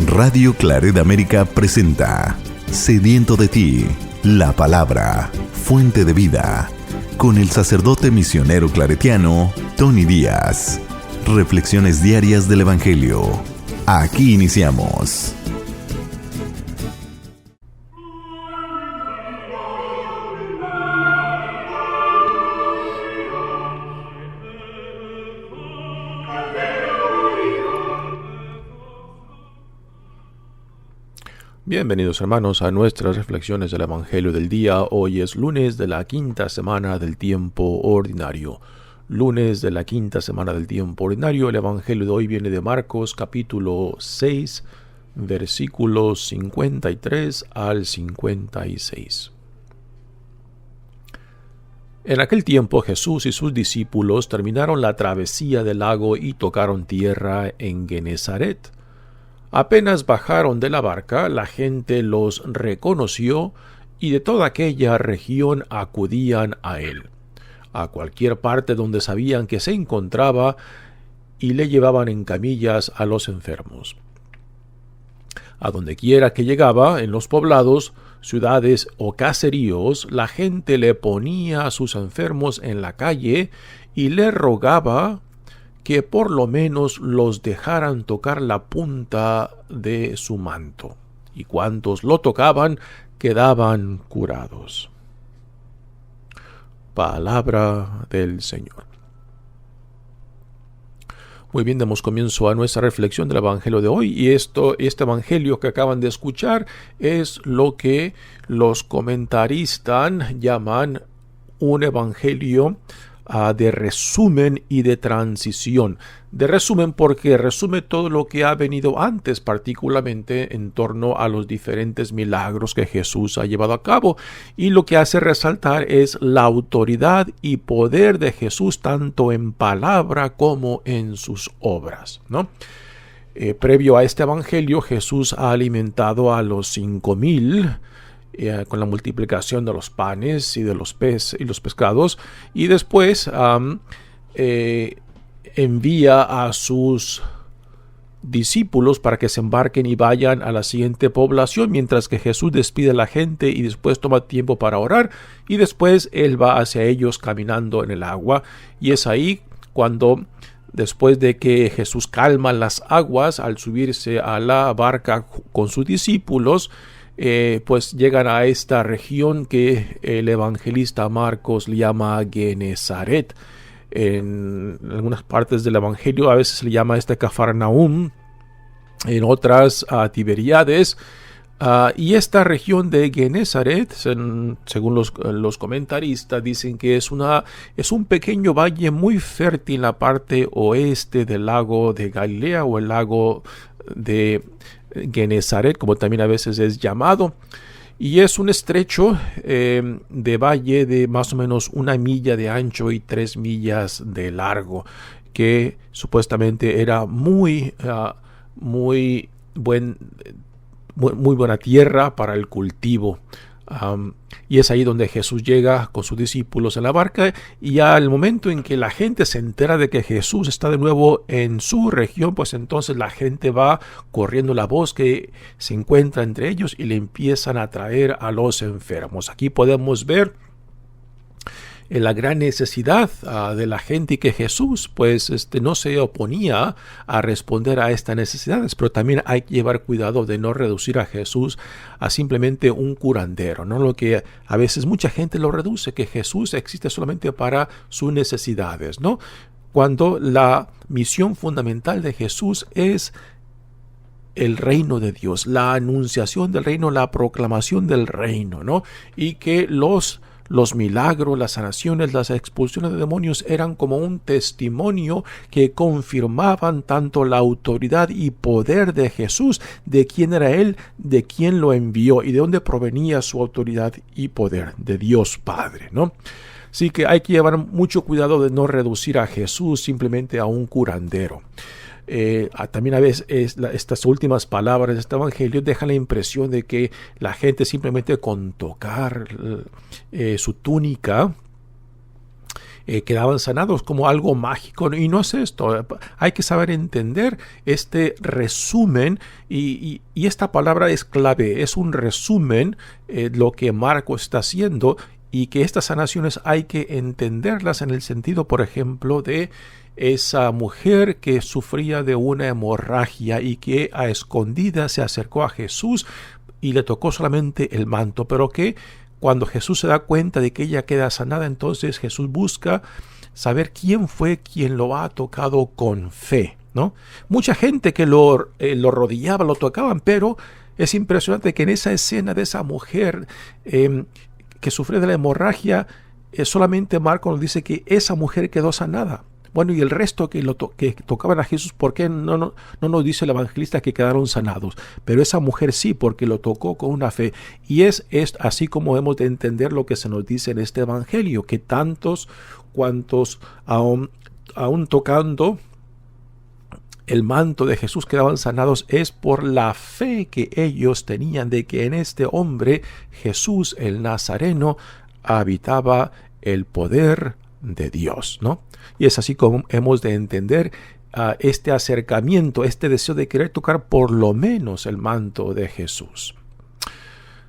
Radio Claret América presenta Sediento de ti, la palabra, fuente de vida, con el sacerdote misionero claretiano Tony Díaz. Reflexiones diarias del Evangelio. Aquí iniciamos. Bienvenidos hermanos a nuestras reflexiones del Evangelio del día. Hoy es lunes de la quinta semana del tiempo ordinario. Lunes de la quinta semana del tiempo ordinario. El Evangelio de hoy viene de Marcos capítulo 6, versículos 53 al 56. En aquel tiempo Jesús y sus discípulos terminaron la travesía del lago y tocaron tierra en Genesaret. Apenas bajaron de la barca, la gente los reconoció y de toda aquella región acudían a él, a cualquier parte donde sabían que se encontraba, y le llevaban en camillas a los enfermos. A donde quiera que llegaba, en los poblados, ciudades o caseríos, la gente le ponía a sus enfermos en la calle y le rogaba que por lo menos los dejaran tocar la punta de su manto, y cuantos lo tocaban quedaban curados. Palabra del Señor. Muy bien, damos comienzo a nuestra reflexión del Evangelio de hoy, y este Evangelio que acaban de escuchar es lo que los comentaristas llaman un Evangelio de resumen y de transición. De resumen porque resume todo lo que ha venido antes, particularmente en torno a los diferentes milagros que Jesús ha llevado a cabo, y lo que hace resaltar es la autoridad y poder de Jesús tanto en palabra como en sus obras, ¿no? Previo a este evangelio, Jesús ha alimentado a los 5,000 con la multiplicación de los panes y de los peces y los pescados, y después envía a sus discípulos para que se embarquen y vayan a la siguiente población, mientras que Jesús despide a la gente y después toma tiempo para orar, y después él va hacia ellos caminando en el agua. Y es ahí cuando, después de que Jesús calma las aguas al subirse a la barca con sus discípulos, pues llegan a esta región que el evangelista Marcos le llama Genesaret. En algunas partes del evangelio a veces se le llama Cafarnaúm, en otras Tiberíades, y esta región de Genesaret, según los comentaristas, dicen que es un pequeño valle muy fértil en la parte oeste del lago de Galilea, o el lago de Genesaret, como también a veces es llamado, y es un estrecho de valle de más o menos 1 milla de ancho y 3 millas de largo, que supuestamente era muy buena tierra para el cultivo. Y es ahí donde Jesús llega con sus discípulos en la barca, y al momento en que la gente se entera de que Jesús está de nuevo en su región, pues entonces la gente va corriendo la voz que se encuentra entre ellos y le empiezan a traer a los enfermos. Aquí podemos ver la gran necesidad de la gente, y que Jesús pues no se oponía a responder a estas necesidades, pero también hay que llevar cuidado de no reducir a Jesús a simplemente un curandero, ¿no? Lo que a veces mucha gente lo reduce, que Jesús existe solamente para sus necesidades, ¿no? Cuando la misión fundamental de Jesús es el reino de Dios, la anunciación del reino, la proclamación del reino, ¿no? Y que los milagros, las sanaciones, las expulsiones de demonios eran como un testimonio que confirmaban tanto la autoridad y poder de Jesús, de quién era Él, de quién lo envió y de dónde provenía su autoridad y poder, de Dios Padre, ¿no? Así que hay que llevar mucho cuidado de no reducir a Jesús simplemente a un curandero. También a veces estas últimas palabras de este evangelio dejan la impresión de que la gente simplemente con tocar su túnica quedaban sanados como algo mágico, y no es esto. Hay que saber entender este resumen, y esta palabra es clave, es un resumen lo que Marcos está haciendo, y que estas sanaciones hay que entenderlas en el sentido, por ejemplo, de esa mujer que sufría de una hemorragia y que a escondidas se acercó a Jesús y le tocó solamente el manto, pero que cuando Jesús se da cuenta de que ella queda sanada, entonces Jesús busca saber quién fue quien lo ha tocado con fe, ¿no? Mucha gente que lo rodillaba, lo tocaban, pero es impresionante que en esa escena de esa mujer que sufre de la hemorragia, solamente Marcos nos dice que esa mujer quedó sanada. Bueno, y el resto que tocaban a Jesús, ¿por qué no nos dice el evangelista que quedaron sanados? Pero esa mujer sí, porque lo tocó con una fe. Y es así como hemos de entender lo que se nos dice en este evangelio, que tantos cuantos aún tocando el manto de Jesús quedaban sanados, es por la fe que ellos tenían de que en este hombre, Jesús el Nazareno, habitaba el poder de Dios, ¿no? Y es así como hemos de entender este acercamiento, este deseo de querer tocar por lo menos el manto de Jesús.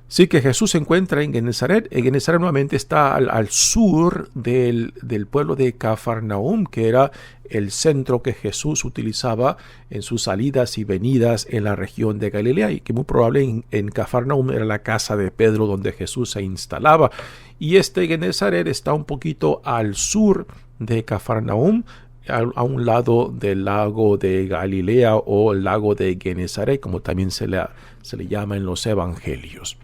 Sí, que Jesús se encuentra en Genezaret. Genezaret nuevamente está al sur del pueblo de Cafarnaúm, que era el centro que Jesús utilizaba en sus salidas y venidas en la región de Galilea, y que muy probable en Cafarnaúm era la casa de Pedro donde Jesús se instalaba. Y este Genezaret está un poquito al sur de Cafarnaúm, a un lado del lago de Galilea o el lago de Genezaret, como también se le llama en los evangelios.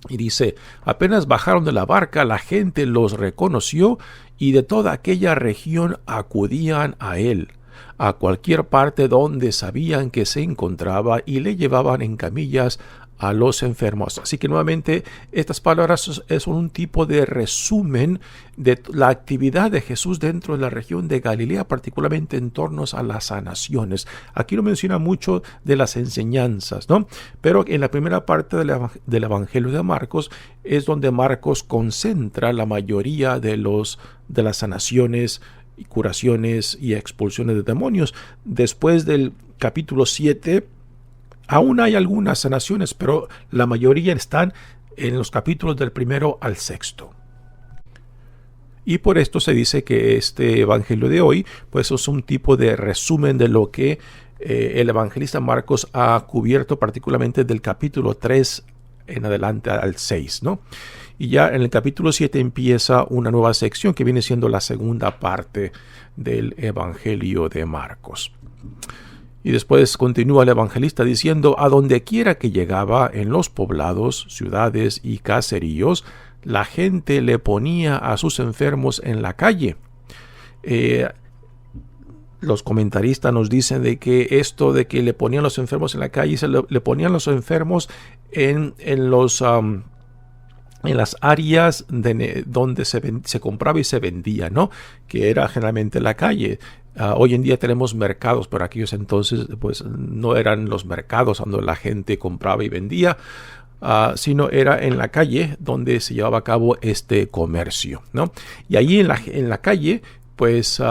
Y dice, apenas bajaron de la barca, la gente los reconoció y de toda aquella región acudían a él, a cualquier parte donde sabían que se encontraba, y le llevaban en camillas a los enfermos. Así que nuevamente estas palabras son un tipo de resumen de la actividad de Jesús dentro de la región de Galilea, particularmente en torno a las sanaciones. Aquí no menciona mucho de las enseñanzas, ¿no? Pero en la primera parte del Evangelio de Marcos es donde Marcos concentra la mayoría de las sanaciones y curaciones y expulsiones de demonios. Después del capítulo 7 aún hay algunas sanaciones, pero la mayoría están en los capítulos del 1 al 6. Y por esto se dice que este evangelio de hoy, pues es un tipo de resumen de lo que el evangelista Marcos ha cubierto, particularmente del capítulo 3 en adelante al 6, ¿no? Y ya en el capítulo 7 empieza una nueva sección que viene siendo la segunda parte del evangelio de Marcos. Y después continúa el evangelista diciendo, a donde quiera que llegaba, en los poblados, ciudades y caseríos, la gente le ponía a sus enfermos en la calle. Los comentaristas nos dicen de que esto de que le ponían los enfermos en la calle, le ponían los enfermos en las áreas donde se compraba y se vendía, ¿no? Que era generalmente la calle. Hoy en día tenemos mercados, pero aquellos entonces pues no eran los mercados donde la gente compraba y vendía, sino era en la calle donde se llevaba a cabo este comercio, ¿no? Y allí en la calle, pues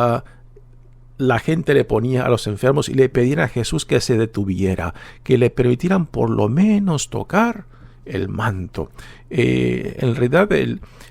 la gente le ponía a los enfermos y le pedían a Jesús que se detuviera, que le permitieran por lo menos tocar el manto. En realidad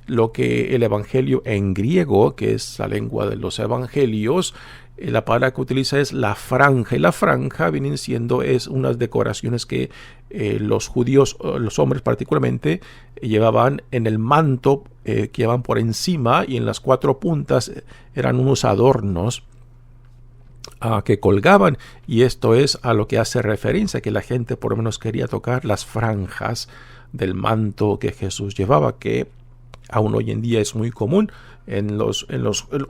lo que el evangelio en griego, que es la lengua de los evangelios, la palabra que utiliza es la franja, y la franja vienen siendo unas decoraciones que los judíos, los hombres particularmente, llevaban en el manto, que llevaban por encima, y en las 4 puntas eran unos adornos que colgaban, y esto es a lo que hace referencia, que la gente por lo menos quería tocar las franjas del manto que Jesús llevaba, que aún hoy en día es muy común en los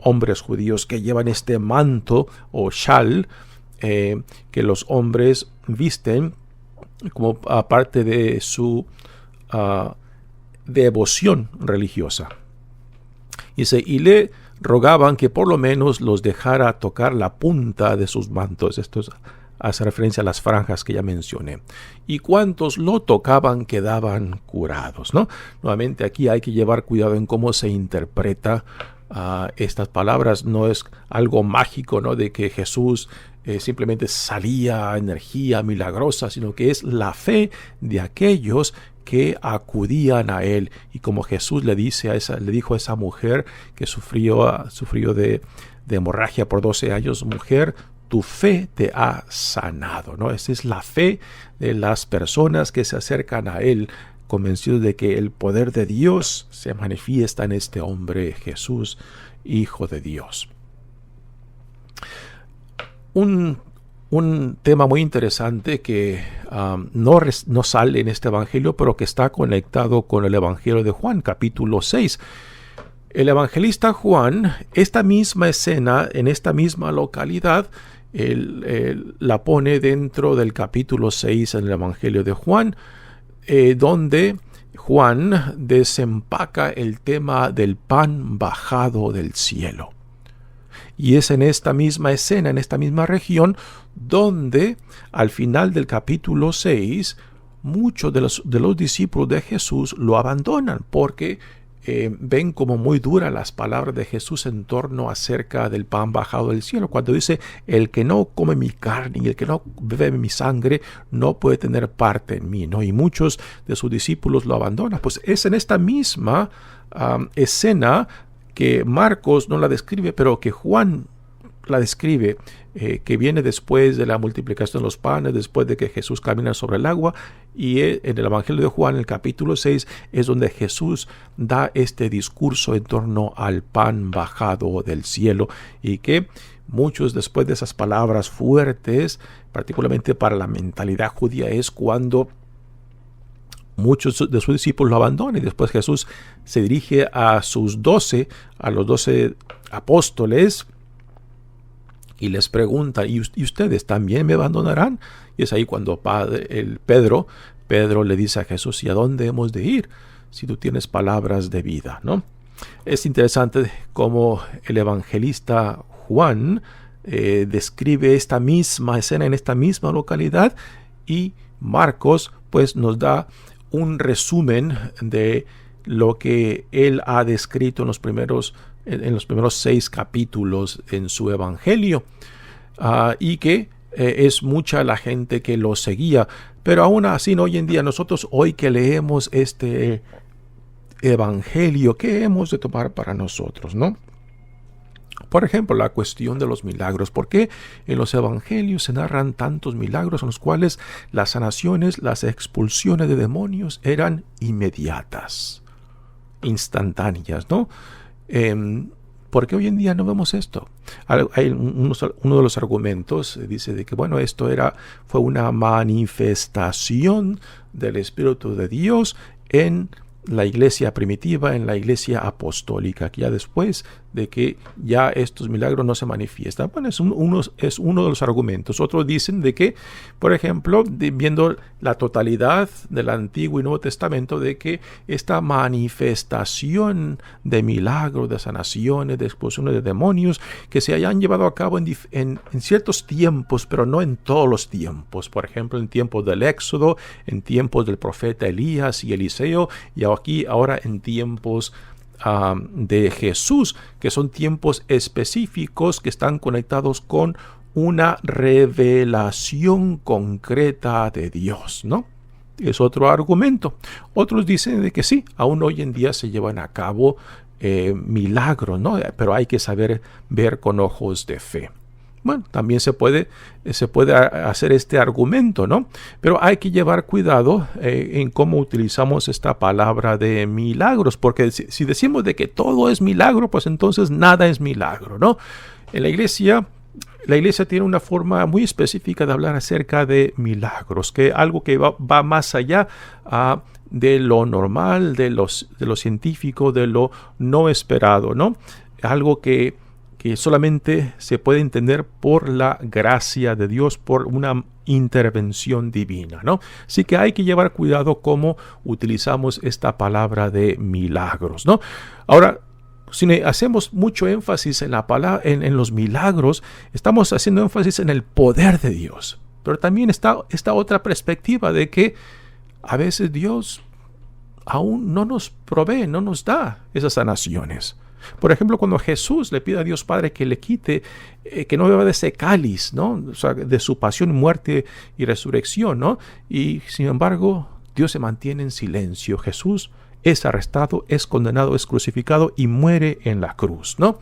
hombres judíos, que llevan este manto o shal, que los hombres visten como parte de su devoción religiosa. Y le rogaban que por lo menos los dejara tocar la punta de sus mantos. Esto hace referencia a las franjas que ya mencioné. Y cuantos lo tocaban quedaban curados, ¿no? Nuevamente aquí hay que llevar cuidado en cómo se interpreta Estas palabras no es algo mágico, ¿no? De que Jesús simplemente salía energía milagrosa, sino que es la fe de aquellos que acudían a él. Y como Jesús le dijo a esa mujer que sufrió de hemorragia por 12 años, mujer, tu fe te ha sanado, ¿no? Esa es la fe de las personas que se acercan a él, convencidos de que el poder de Dios se manifiesta en este hombre Jesús, Hijo de Dios. Un tema muy interesante que no sale en este evangelio, pero que está conectado con el evangelio de Juan, capítulo 6. El evangelista Juan, esta misma escena, en esta misma localidad, la pone dentro del capítulo 6 en el evangelio de Juan, donde Juan desempaca el tema del pan bajado del cielo. Y es en esta misma escena, en esta misma región, donde al final del capítulo 6, muchos de los discípulos de Jesús lo abandonan porque ven como muy duras las palabras de Jesús en torno acerca del pan bajado del cielo, cuando dice: el que no come mi carne y el que no bebe mi sangre no puede tener parte en mí, ¿no? Y muchos de sus discípulos lo abandonan. Pues es en esta misma escena que Marcos no la describe, pero que Juan la describe, que viene después de la multiplicación de los panes, después de que Jesús camina sobre el agua. Y en el Evangelio de Juan, en el capítulo 6, es donde Jesús da este discurso en torno al pan bajado del cielo, y que muchos, después de esas palabras fuertes, particularmente para la mentalidad judía, es cuando muchos de sus discípulos lo abandonan. Y después Jesús se dirige a los 12 apóstoles, y les pregunta: ¿y ustedes también me abandonarán? Y es ahí cuando Pedro le dice a Jesús: ¿y a dónde hemos de ir si tú tienes palabras de vida, ¿no? Es interesante cómo el evangelista Juan describe esta misma escena en esta misma localidad, y Marcos pues nos da un resumen de lo que él ha descrito en los primeros 6 capítulos en su evangelio, y que es mucha la gente que lo seguía. Pero aún así, hoy en día, nosotros hoy que leemos este evangelio, ¿qué hemos de tomar para nosotros, no? Por ejemplo, la cuestión de los milagros. ¿Por qué en los evangelios se narran tantos milagros en los cuales las sanaciones, las expulsiones de demonios eran inmediatas, instantáneas, ¿no? ¿Por qué hoy en día no vemos esto? Hay uno de los argumentos dice de que, bueno, esto fue una manifestación del Espíritu de Dios en la iglesia primitiva, en la iglesia apostólica, que ya después de que ya estos milagros no se manifiestan. Bueno, es uno de los argumentos. Otros dicen de que, por ejemplo, viendo la totalidad del Antiguo y Nuevo Testamento, de que esta manifestación de milagros, de sanaciones, de expulsiones de demonios, que se hayan llevado a cabo en ciertos tiempos, pero no en todos los tiempos. Por ejemplo, en tiempos del Éxodo, en tiempos del profeta Elías y Eliseo, y aquí ahora en tiempos de Jesús, que son tiempos específicos que están conectados con una revelación concreta de Dios, ¿no? Es otro argumento. Otros dicen de que sí, aún hoy en día se llevan a cabo milagros, ¿no? Pero hay que saber ver con ojos de fe. Bueno, también se puede hacer este argumento, ¿no? Pero hay que llevar cuidado en cómo utilizamos esta palabra de milagros, porque si decimos de que todo es milagro, pues entonces nada es milagro, ¿no? En la iglesia tiene una forma muy específica de hablar acerca de milagros, que algo que va más allá de lo normal, de lo científico, de lo no esperado, ¿no? Algo que solamente se puede entender por la gracia de Dios, por una intervención divina, ¿no? Así que hay que llevar cuidado cómo utilizamos esta palabra de milagros, ¿no? Ahora, si hacemos mucho énfasis en los milagros, estamos haciendo énfasis en el poder de Dios. Pero también está esta otra perspectiva de que a veces Dios aún no nos provee, no nos da esas sanaciones. Por ejemplo, cuando Jesús le pide a Dios Padre que le quite, que no beba de ese cáliz, ¿no? O sea, de su pasión, muerte y resurrección, ¿no? Y sin embargo, Dios se mantiene en silencio. Jesús es arrestado, es condenado, es crucificado y muere en la cruz, ¿no?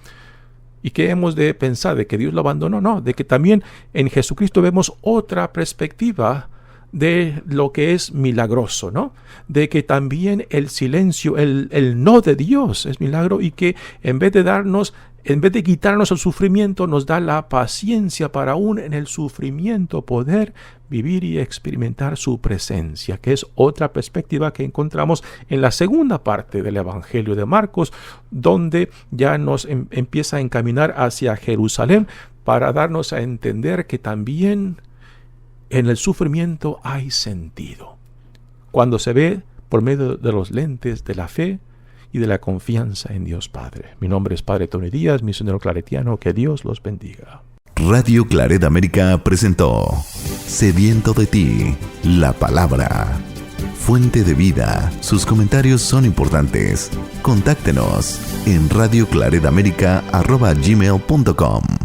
¿Y qué hemos de pensar? ¿De que Dios lo abandonó? No, de que también en Jesucristo vemos otra perspectiva de lo que es milagroso, ¿no? De que también el silencio, el no de Dios es milagro, y que en vez de quitarnos el sufrimiento, nos da la paciencia para aún en el sufrimiento poder vivir y experimentar su presencia, que es otra perspectiva que encontramos en la segunda parte del Evangelio de Marcos, donde ya nos empieza a encaminar hacia Jerusalén para darnos a entender que también en el sufrimiento hay sentido, cuando se ve por medio de los lentes de la fe y de la confianza en Dios Padre. Mi nombre es Padre Tony Díaz, misionero claretiano. Que Dios los bendiga. Radio Claret América presentó Sediento de ti, la palabra. Fuente de vida. Sus comentarios son importantes. Contáctenos en radioclaretamerica@gmail.com.